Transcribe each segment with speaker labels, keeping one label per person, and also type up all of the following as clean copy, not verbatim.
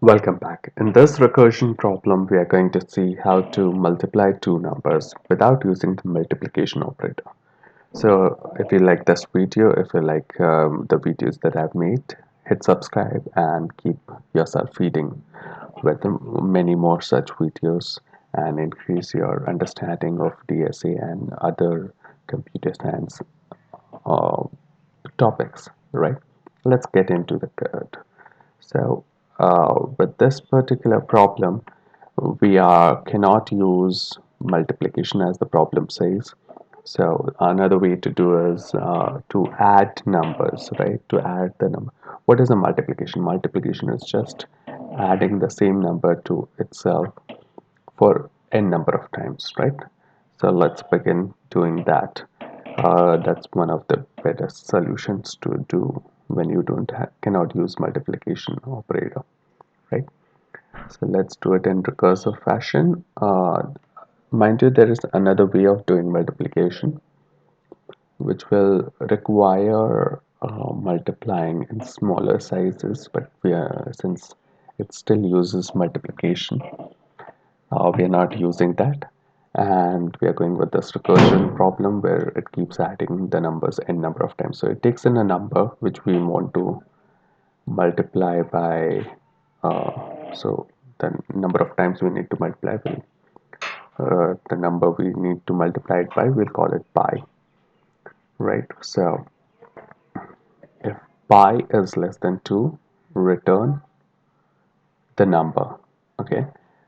Speaker 1: Welcome back. In this recursion problem, we are going to see how to multiply two numbers without using the multiplication operator. So if you like this video, if you like the videos that I've made, hit subscribe and keep yourself feeding with many more such videos and increase your understanding of DSA and other computer science uh, topics, right? Let's get into the code. So with this particular problem, we cannot use multiplication as the problem says. So another way to do is to add numbers, right? To add the number. What is a multiplication? Multiplication is just adding the same number to itself for n number of times, right? So let's begin doing that. That's one of the better solutions to do when you cannot use multiplication operator, right? So let's do it in recursive fashion. Mind you, there is another way of doing multiplication, which will require multiplying in smaller sizes, but since it still uses multiplication, we are not using that, and we are going with this recursion problem where it keeps adding the numbers n number of times. So it takes in a number which we want to multiply by, so the number of times we need to multiply will, the number we need to multiply it by, we'll call it pi, right? So if pi is less than 2, return the number. Okay,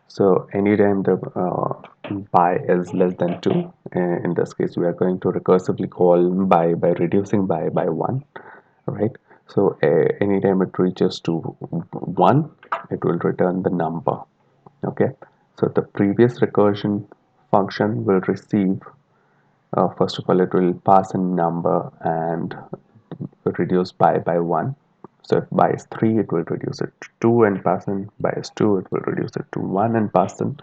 Speaker 1: so anytime the pi is less than 2, in this case we are going to recursively call by reducing by 1, right? So anytime it reaches to 1, it will return the number. Okay, so the previous recursion function will receive, first of all it will pass a number and reduce by 1. So if by is 3, it will reduce it to 2 and pass in. By is 2, it will reduce it to 1 and pass in.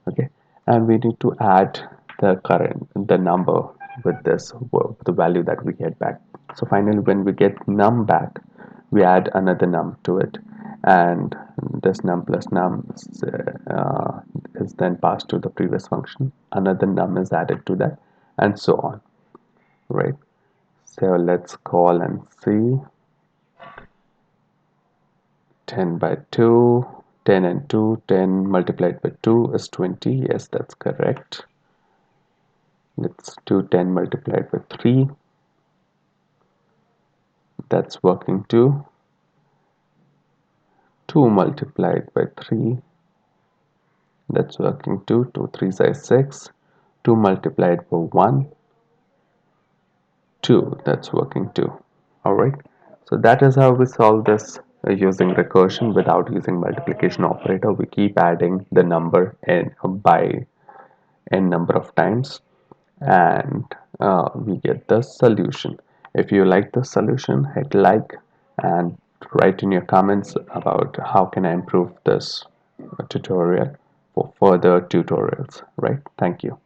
Speaker 1: Okay, and we need to add the number with this, the value that we get back. So finally, when we get num back, we add another num to it, and this num plus num is then passed to the previous function. Another num is added to that, and so on, right? So let's call and see. 10 by 2, 10 and 2, 10 multiplied by 2 is 20. Yes, that's correct. Let's do 10 multiplied by 3. That's working too. 2 multiplied by 3. That's working too. 2 3s is 6. 2 multiplied by 1. 2. That's working too. Alright. So that is how we solve this using recursion without using multiplication operator. We keep adding the number n by n number of times, and we get the solution. If you like the solution, hit like and write in your comments about how can I improve this tutorial for further tutorials, right? Thank you.